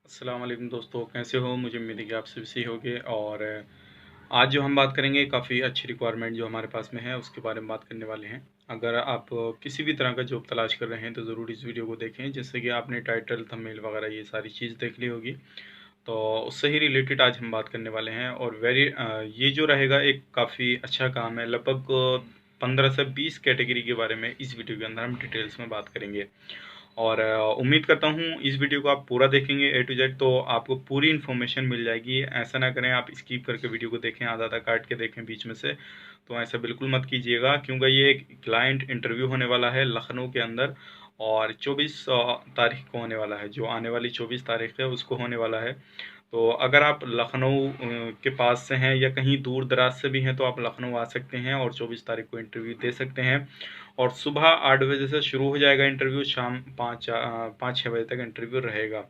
अस्सलाम वालेकुम दोस्तों, कैसे हो? मुझे उम्मीद है कि आप सभी सही होंगे। और आज जो हम बात करेंगे काफ़ी अच्छी रिक्वायरमेंट जो हमारे पास में है उसके बारे में बात करने वाले हैं। अगर आप किसी भी तरह का जॉब तलाश कर रहे हैं तो ज़रूर इस वीडियो को देखें, जिससे कि आपने टाइटल, थंबनेल वगैरह ये सारी चीज़ देख ली होगी। तो उससे ही रिलेटेड आज हम बात करने वाले हैं। और ये जो रहेगा एक काफ़ी अच्छा काम है। लगभग 15 से 20 कैटेगरी के बारे में इस वीडियो के अंदर हम डिटेल्स में बात करेंगे। और उम्मीद करता हूँ इस वीडियो को आप पूरा देखेंगे ए टू जेड, तो आपको पूरी इन्फॉर्मेशन मिल जाएगी। ऐसा ना करें आप स्किप करके वीडियो को देखें, आधा आधा काट के देखें बीच में से, तो ऐसा बिल्कुल मत कीजिएगा, क्योंकि ये एक क्लाइंट इंटरव्यू होने वाला है लखनऊ के अंदर। और 24 तारीख को होने वाला है, जो आने वाली 24 तारीख है उसको होने वाला है। तो अगर आप लखनऊ के पास से हैं या कहीं दूर दराज से भी हैं तो आप लखनऊ आ सकते हैं और 24 तारीख को इंटरव्यू दे सकते हैं। और सुबह 8 बजे से शुरू हो जाएगा इंटरव्यू, शाम 5-6 बजे तक इंटरव्यू रहेगा।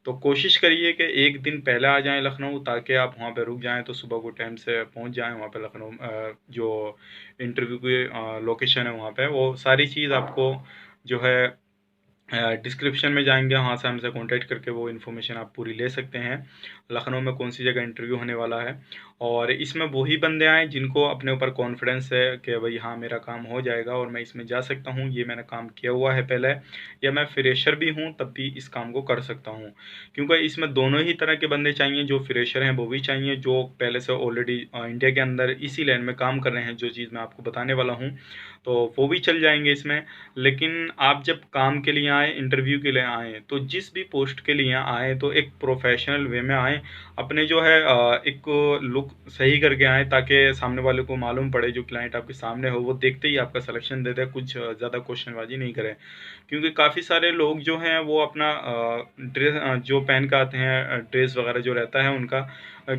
तो कोशिश करिए कि एक दिन पहले आ जाएं लखनऊ, ताकि आप वहां पे रुक जाएं तो सुबह को टाइम से पहुंच जाएं वहां पे लखनऊ। जो इंटरव्यू की लोकेशन है वहां पे वो सारी चीज़ आपको जो है डिस्क्रिप्शन में जाएंगे, वहाँ से हमसे कांटेक्ट करके वो इन्फॉर्मेशन आप पूरी ले सकते हैं। लखनऊ में कौन सी जगह इंटरव्यू होने वाला है। और इसमें वही बंदे आए जिनको अपने ऊपर कॉन्फिडेंस है कि भाई हाँ मेरा काम हो जाएगा और मैं इसमें जा सकता हूँ, ये मैंने काम किया हुआ है पहले, या मैं फ्रेशर भी हूँ तब भी इस काम को कर सकता हूँ। क्योंकि इसमें दोनों ही तरह के बंदे चाहिए, जो फ्रेशर हैं वो भी चाहिए, जो पहले से ऑलरेडी इंडिया के अंदर इसी लाइन में काम कर रहे हैं, जो चीज़ मैं आपको बताने वाला हूँ, तो वो भी चल जाएंगे इसमें। लेकिन आप जब काम के लिए आए, इंटरव्यू के लिए आए, तो जिस भी पोस्ट के लिए आए तो एक प्रोफेशनल वे में आए, अपने जो है एक लुक सही करके आए, ताकि सामने वाले को मालूम पड़े, जो क्लाइंट आपके सामने हो वो देखते ही आपका सिलेक्शन दे दे, कुछ ज़्यादा क्वेश्चनबाजी नहीं करें। क्योंकि काफ़ी सारे लोग जो हैं वो अपना ड्रेस जो पहन के आते हैं, ड्रेस वगैरह जो रहता है उनका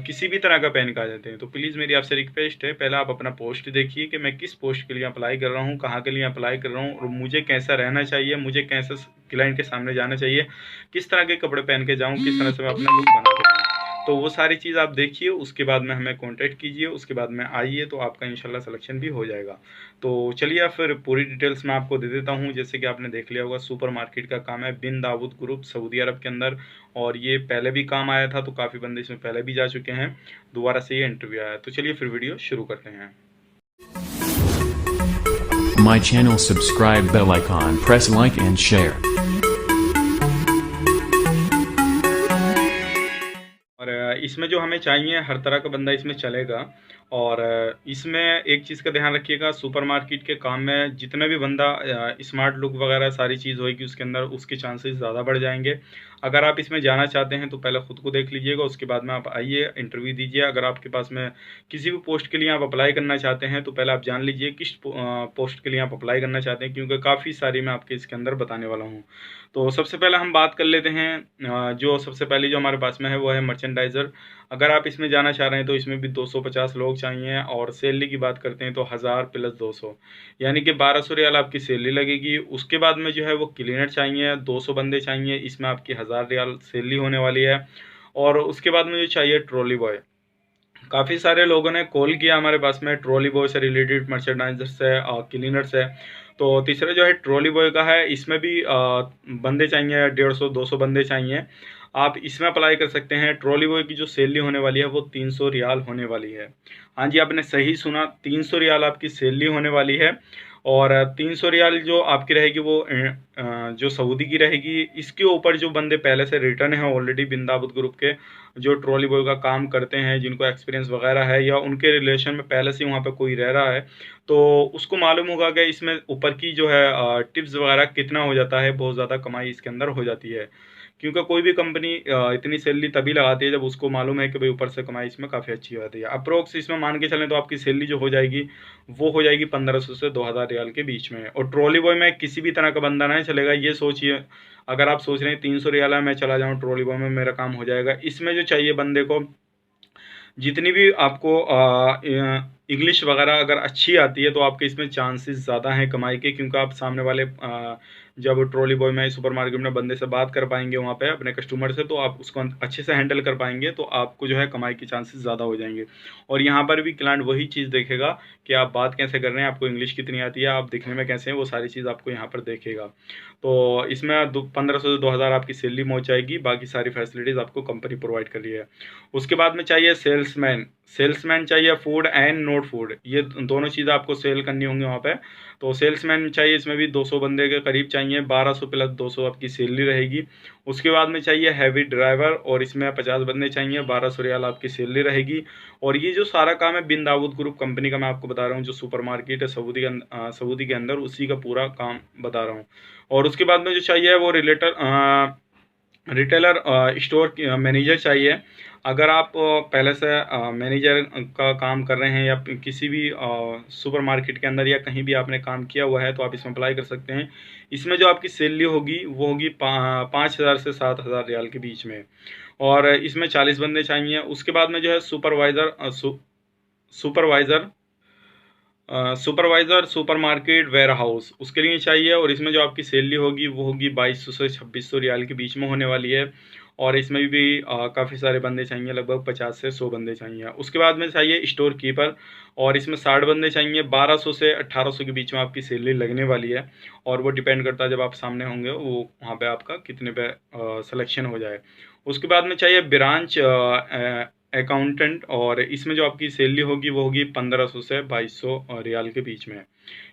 किसी भी तरह का पहन के आ जाते हैं। तो प्लीज़ मेरी आपसे रिक्वेस्ट है, पहले आप अपना पोस्ट देखिए कि मैं किस पोस्ट के लिए अप्लाई कर रहा हूँ, कहाँ के लिए अप्लाई कर रहा हूँ, और मुझे कैसा रहना चाहिए, मुझे कैसे क्लाइंट के सामने जाना चाहिए, किस तरह के कपड़े पहन के जाऊँ, किस तरह से मैं अपना लुक बना के आऊँ। तो वो सारी चीज़ आप देखिए, उसके बाद में हमें कांटेक्ट कीजिए, उसके बाद में आइए, तो आपका इंशाल्लाह सिलेक्शन भी हो जाएगा। तो चलिए फिर पूरी डिटेल्स मैं आपको दे देता हूँ। जैसे कि आपने देख लिया होगा, सुपर मार्केट का काम है, बिन दाऊद ग्रुप, सऊदी अरब के अंदर। और ये पहले भी काम आया था, तो काफ़ी बंदे इसमें पहले भी जा चुके हैं, दोबारा से ये इंटरव्यू आया। तो चलिए फिर वीडियो शुरू करते हैं। My channel, subscribe, bell icon, press like and share. और इसमें जो हमें चाहिए, हर तरह का बंदा इसमें चलेगा। और इसमें एक चीज़ का ध्यान रखिएगा, सुपरमार्केट के काम में जितना भी बंदा स्मार्ट लुक वगैरह सारी चीज़ होगी उसके अंदर, उसके चांसेस ज़्यादा बढ़ जाएंगे। अगर आप इसमें जाना चाहते हैं तो पहले ख़ुद को देख लीजिएगा, उसके बाद में आप आइए, इंटरव्यू दीजिए। अगर आपके पास में किसी भी पोस्ट के लिए आप अप्लाई करना चाहते हैं तो पहले आप जान लीजिए किस पोस्ट के लिए आप अप्लाई करना चाहते हैं, क्योंकि काफ़ी सारी मैं आपके इसके अंदर बताने वाला हूँ। तो सबसे पहले हम बात कर लेते हैं, जो सबसे पहले जो हमारे पास में है वो है मर्चेंडाइज़र। अगर आप इसमें जाना चाह रहे हैं तो इसमें भी 250 लोग चाहिए। और सैलरी की बात करते हैं तो 1000 प्लस 200, यानी कि 1200 रियाल आपकी सैलरी लगेगी। उसके बाद में जो है वो क्लीनर चाहिए, 200 बंदे चाहिए, इसमें आपकी 1000 रियाल सैलरी होने वाली है। और उसके बाद में जो चाहिए ट्रॉली बॉय। काफ़ी सारे लोगों ने कॉल किया हमारे पास में ट्रॉली बॉय से रिलेटेड, मर्चेंडाइजर से और क्लीनर से। तो तीसरा जो है ट्रॉली बॉय का है, इसमें भी बंदे चाहिए, 150-200 बंदे चाहिए। आप इसमें अप्लाई कर सकते हैं। ट्रॉली बॉय की जो सैलरी होने वाली है वो 300 रियाल होने वाली है। हाँ जी, आपने सही सुना, 300 रियाल आपकी सैलरी होने वाली है। और 300 रियाल जो आपकी रहेगी वो जो सऊदी की रहेगी। इसके ऊपर जो बंदे पहले से रिटर्न हैं ऑलरेडी बिन दावत ग्रुप के, जो ट्रॉली बॉय का काम करते हैं, जिनको एक्सपीरियंस वगैरह है, या उनके रिलेशन में पहले से वहाँ पे कोई रह रहा है, तो उसको मालूम होगा कि इसमें ऊपर की जो है टिप्स वगैरह कितना हो जाता है, बहुत ज़्यादा कमाई इसके अंदर हो जाती है। क्योंकि कोई भी कंपनी इतनी सैलरी तभी लगाती है जब उसको मालूम है कि भाई ऊपर से कमाई इसमें काफ़ी अच्छी हो जाती है। अप्रोक्स इसमें मान के चलें तो आपकी सैलरी जो हो जाएगी वो हो जाएगी 1500 से 2000 रियाल के बीच में। और ट्रॉली बॉय में किसी भी तरह का बंदा नहीं चलेगा, ये सोचिए। अगर आप सोच रहे हैं 300 रियाल है, मैं चला जाऊँ ट्रॉली बॉय में, मेरा काम हो जाएगा, इसमें जो चाहिए बंदे को, जितनी भी आपको इंग्लिश वगैरह अगर अच्छी आती है तो आपके इसमें चांसेस ज़्यादा हैं कमाई के, क्योंकि आप सामने वाले जब ट्रॉली बॉय में सुपरमार्केट में बंदे से बात कर पाएंगे वहाँ पे अपने कस्टमर से, तो आप उसको अच्छे से हैंडल कर पाएंगे, तो आपको जो है कमाई के चांसेस ज़्यादा हो जाएंगे। और यहाँ पर भी क्लाइंट वही चीज़ देखेगा कि आप बात कैसे कर रहे हैं, आपको इंग्लिश कितनी आती है, आप दिखने में कैसे हैं, वो सारी चीज़ आपको यहाँ पर देखेगा। तो इसमें 1500 से 2000 आपकी सैलरी पहुँच जाएगी, बाकी सारी फैसिलिटीज़ आपको कंपनी प्रोवाइड कर रही है। उसके बाद में चाहिए सेल्समैन। सेल्समैन चाहिए फूड एंड नॉट फूड, ये दोनों चीज़ें आपको सेल करनी होंगी वहाँ पे। तो सेल्समैन चाहिए, इसमें भी 200 बंदे के करीब चाहिए, 1200 प्लस 200 आपकी सैलरी रहेगी। उसके बाद में चाहिए हैवी ड्राइवर, और इसमें 50 बंदे चाहिए, 1200 रियाल आपकी सैलरी रहेगी। और ये जो सारा काम है बिन दाऊद ग्रुप कंपनी का मैं आपको बता रहा हूँ, जो सुपर मार्केट है सऊदी के अंदर, उसी का पूरा काम बता रहा हूँ। और उसके बाद में जो चाहिए वो रिटेलर स्टोर मैनेजर चाहिए। अगर आप पहले से मैनेजर का काम कर रहे हैं, या किसी भी सुपर मार्केट के अंदर या कहीं भी आपने काम किया हुआ है, तो आप इसमें अप्लाई कर सकते हैं। इसमें जो आपकी सैलरी होगी वो होगी 5000 से 7000 रियाल के बीच में, और इसमें 40 बंदे चाहिए। उसके बाद में जो है सुपरवाइज़र सुपरमार्केट वेयर हाउस, उसके लिए चाहिए। और इसमें जो आपकी सैलरी होगी वो होगी 2200 से 2600 रियाल के बीच में होने वाली है। और इसमें भी काफ़ी सारे बंदे चाहिए, लगभग 50 से 100 बंदे चाहिए। उसके बाद में चाहिए स्टोर कीपर, और इसमें 60 बंदे चाहिए, 1200 से 1800 के बीच में आपकी सैलरी लगने वाली है। और वो डिपेंड करता है जब आप सामने होंगे वो वहाँ पे आपका कितने पे सिलेक्शन हो जाए। उसके बाद में चाहिए ब्रांच अकाउंटेंट, और इसमें जो आपकी सैलरी होगी वो होगी 1500 से 2200 रियाल के बीच में।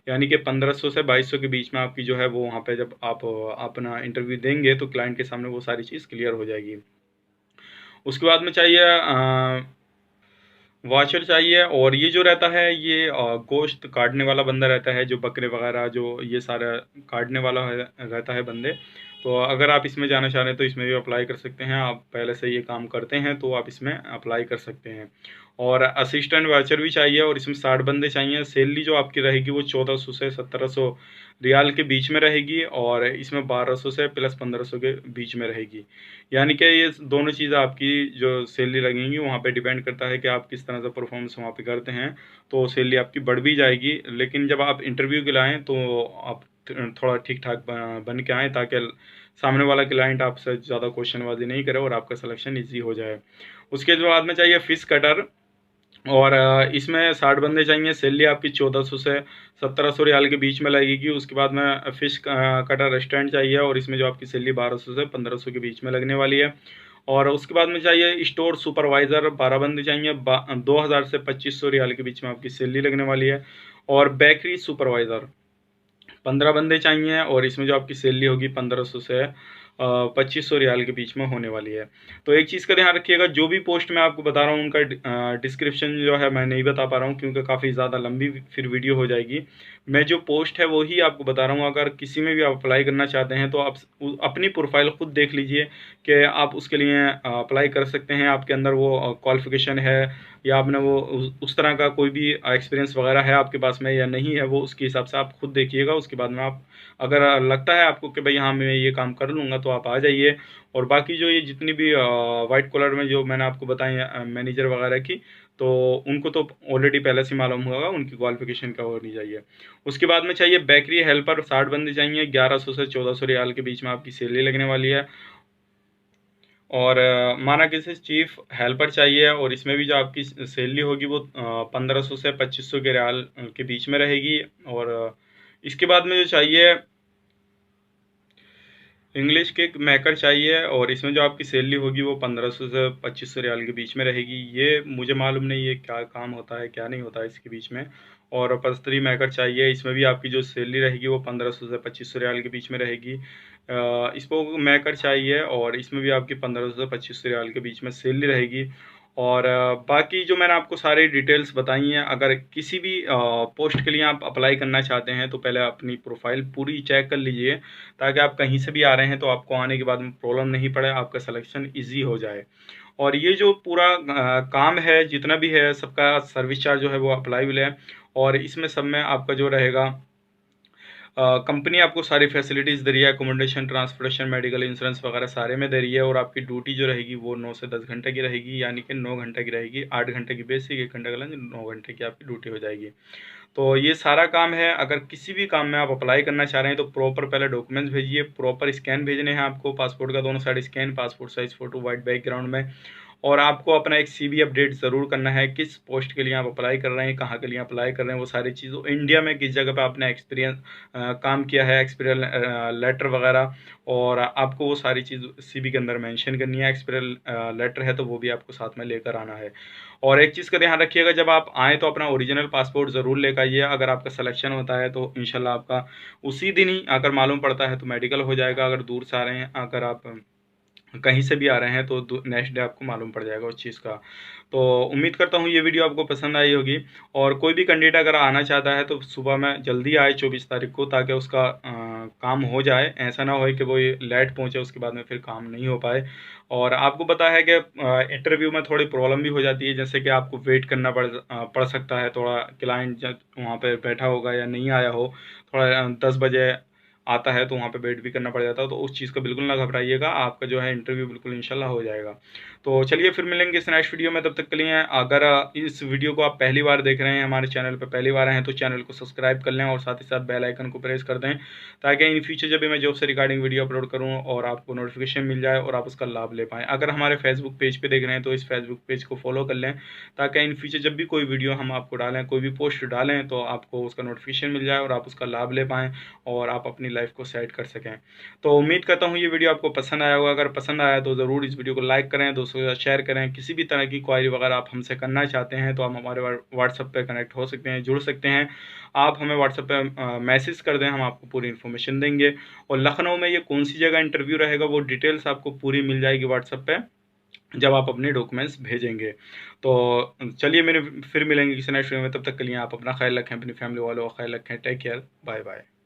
यानी कि 1500 से 2200 के बीच में आपकी जो है वो वहाँ पे जब आप अपना इंटरव्यू देंगे तो क्लाइंट के सामने वो सारी चीज़ क्लियर हो जाएगी। उसके बाद में चाहिए वॉचर चाहिए, और ये जो रहता है ये गोश्त काटने वाला बंदा रहता है, जो बकरे वगैरह जो ये सारा काटने वाला रहता है बंदे। तो अगर आप इसमें जाना चाह रहे हैं तो इसमें भी अप्लाई कर सकते हैं, आप पहले से ये काम करते हैं तो आप इसमें अप्लाई कर सकते हैं। और असिस्टेंट वॉचर भी चाहिए, और इसमें 60 बंदे चाहिए। सैलरी जो आपकी रहेगी वो 1400 से 1700 रियाल के बीच में रहेगी, और इसमें 1200 से प्लस 1500 के बीच में रहेगी। यानी कि ये दोनों चीज़ें आपकी जो सैलरी लगेंगी वहाँ पे डिपेंड करता है कि आप किस तरह से परफॉर्मेंस वहाँ पे करते हैं, तो सैलरी आपकी बढ़ भी जाएगी। लेकिन जब आप इंटरव्यू के लिए आएँ तो आप थोड़ा ठीक ठाक बन के आएँ, ताकि सामने वाला क्लाइंट आपसे ज़्यादा क्वेश्चनबाजी नहीं करे और आपका सिलेक्शन ईजी हो जाए। उसके बाद में चाहिए फ़िश कटर, और इसमें 60 बंदे चाहिए। सैलरी आपकी 1400 से 1700 रियाल के बीच में लगेगी। उसके बाद में फ़िश कटर रेस्टोरेंट चाहिए, और इसमें जो आपकी सैलरी 1200 से 1500 के बीच में लगने वाली है। और उसके बाद में चाहिए स्टोर सुपरवाइज़र, 12 बंदे चाहिए, 2000 से 2500 रियाल के बीच में आपकी सैलरी लगने वाली है। और बेकरी सुपरवाइज़र 15 बंदे चाहिए, और इसमें जो आपकी सैलरी होगी 1500 से 2500 रियाल के बीच में होने वाली है। तो एक चीज़ का ध्यान रखिएगा, जो भी पोस्ट मैं आपको बता रहा हूँ उनका डिस्क्रिप्शन जो है मैं नहीं बता पा रहा हूँ, क्योंकि काफ़ी ज़्यादा लंबी फिर वीडियो हो जाएगी। मैं जो पोस्ट है वो ही आपको बता रहा हूँ। अगर किसी में भी आप अप्लाई करना चाहते हैं तो आप अपनी प्रोफाइल खुद देख लीजिए कि आप उसके लिए अप्लाई कर सकते हैं, आपके अंदर वो क्वालिफिकेशन है, या आपने वो उस तरह का कोई भी एक्सपीरियंस वगैरह है आपके पास में या नहीं है, वो उसके हिसाब से आप खुद देखिएगा। उसके बाद में आप अगर लगता है आपको कि भाई हाँ मैं ये काम कर लूँगा, तो आप आ जाइए। और बाकी जो ये जितनी भी वाइट कॉलर में जो मैंने आपको बताई मैनेजर वगैरह की, तो उनको तो ऑलरेडी पहले से मालूम होगा उनकी क्वालिफिकेशन क्या होनी चाहिए। उसके बाद में चाहिए बेकरी हेल्पर, 60 बंदे चाहिए, 1100 से 1400 रियाल के बीच में आपकी सैलरी लगने वाली है। और माना किसी चीफ हेल्पर चाहिए, और इसमें भी जो आपकी सैलरी होगी वो 1500 से 2500 के रियाल के बीच में रहेगी। और इसके बाद में जो चाहिए इंग्लिश के मेकर चाहिए, और इसमें जो आपकी सैलरी होगी वो 1500 से 2500 रियाल के बीच में रहेगी। ये मुझे मालूम नहीं है क्या काम होता है क्या नहीं होता है इसके बीच में। और पस्तरी मेकर चाहिए, इसमें भी आपकी जो सैलरी रहेगी वो 1500 से 2500 रियाल के बीच में रहेगी। इसको मेकर चाहिए, और इसमें भी आपकी 1500 से 2500 रियाल के बीच में सैलरी रहेगी। और बाकी जो मैंने आपको सारी डिटेल्स बताई हैं, अगर किसी भी पोस्ट के लिए आप अप्लाई करना चाहते हैं तो पहले अपनी प्रोफाइल पूरी चेक कर लीजिए, ताकि आप कहीं से भी आ रहे हैं तो आपको आने के बाद में प्रॉब्लम नहीं पड़े, आपका सिलेक्शन ईजी हो जाए। और ये जो पूरा काम है जितना भी है सबका सर्विस चार्ज जो है वो अप्लाईबल है, और इसमें सब में आपका जो रहेगा कंपनी आपको सारी फैसिलिटीज़ दे रही है, अकोमोडेशन, ट्रांसपोर्टेशन, मेडिकल इंश्योरेंस वगैरह सारे में दे रही है, और आपकी ड्यूटी जो रहेगी वो 9 से 10 घंटे की रहेगी, यानी कि 9 घंटे की रहेगी, 8 घंटे की बेसिक, 1 घंटे का लंच, 9 घंटे की आपकी ड्यूटी हो जाएगी। तो ये सारा काम है। अगर किसी भी काम में आप अप्लाई करना चाह रहे हैं तो प्रॉपर पहले डॉक्यूमेंट्स भेजिए, प्रॉपर स्कैन भेजने हैं आपको, पासपोर्ट का दोनों side scan, passport size photo white background में, और आपको अपना एक सीवी अपडेट ज़रूर करना है, किस पोस्ट के लिए आप अप्लाई कर रहे हैं, कहाँ के लिए अप्लाई कर रहे हैं, वो सारी चीज़ों, इंडिया में किस जगह पे आपने एक्सपीरियंस काम किया है, एक्सपीरियंस लेटर वगैरह, और आपको वो सारी चीज़ सीवी के अंदर मेंशन करनी है। एक्सपीरियंस लेटर है तो वो भी आपको साथ में लेकर आना है। और एक चीज़ का ध्यान रखिएगा, जब आप आएँ तो अपना ओरिजिनल पासपोर्ट ज़रूर लेकर आइए। अगर आपका सिलेक्शन होता है तो इंशाल्लाह आपका उसी दिन ही, अगर मालूम पड़ता है तो मेडिकल हो जाएगा। अगर दूर से आ रहे हैं, अगर आप कहीं से भी आ रहे हैं तो नेक्स्ट डे आपको मालूम पड़ जाएगा उस चीज़ का। तो उम्मीद करता हूँ ये वीडियो आपको पसंद आई होगी, और कोई भी कैंडिडेट अगर आना चाहता है तो सुबह में जल्दी आए 24 तारीख को, ताकि उसका काम हो जाए। ऐसा ना हो कि वो ये लेट पहुँचे, उसके बाद में फिर काम नहीं हो पाए। और आपको पता है कि इंटरव्यू में थोड़ी प्रॉब्लम भी हो जाती है, जैसे कि आपको वेट करना पड़ सकता है थोड़ा। क्लाइंट जब वहाँ पे बैठा होगा या नहीं आया हो, थोड़ा 10 बजे आता है तो वहाँ पे वेट भी करना पड़ जाता है। तो उस चीज़ का बिल्कुल ना घबराइएगा, आपका जो है इंटरव्यू बिल्कुल इंशाल्लाह हो जाएगा। तो चलिए फिर मिलेंगे इस नेक्स्ट वीडियो में, तब तक के लिए अगर इस वीडियो को आप पहली बार देख रहे हैं, हमारे चैनल पे पहली बार आए हैं, तो चैनल को सब्सक्राइब कर लें और साथ ही साथ बेल आइकन को प्रेस कर दें, ताकि इन फ्यूचर जब भी मैं जॉब से रिगार्डिंग वीडियो अपलोड करूँ और आपको नोटिफिकेशन मिल जाए और आप उसका लाभ ले पाएँ। अगर हमारे फेसबुक पेज पे देख रहे हैं तो इस फेसबुक पेज को फॉलो कर लें, ताकि इन फ्यूचर जब भी कोई वीडियो हम आपको डालें, कोई भी पोस्ट डालें, तो आपको उसका नोटिफिकेशन मिल जाए और आप उसका लाभ ले पाएँ और आप अपनी लाइफ को सेट कर सकें। तो उम्मीद करता हूँ ये वीडियो आपको पसंद आया होगा। अगर पसंद आया तो ज़रूर इस वीडियो को लाइक करें, दोस्तों के साथ शेयर करें। किसी भी तरह की क्वायरी वगैरह आप हमसे करना चाहते हैं तो आप हमारे व्हाट्सएप पे कनेक्ट हो सकते हैं, जुड़ सकते हैं। आप हमें व्हाट्सएप पे मैसेज कर दें, हम आपको पूरी इन्फॉर्मेशन देंगे। और लखनऊ में ये कौन सी जगह इंटरव्यू रहेगा वो डिटेल्स आपको पूरी मिल जाएगी व्हाट्सएप पे, जब आप अपने डॉक्यूमेंट्स भेजेंगे। तो चलिए मेरे फिर मिलेंगे किसी नेक्स्ट वीडियो में, तब तक के लिए आप अपना ख्याल रखें, अपनी फैमिली वालों का ख्याल रखें। Take care, bye bye.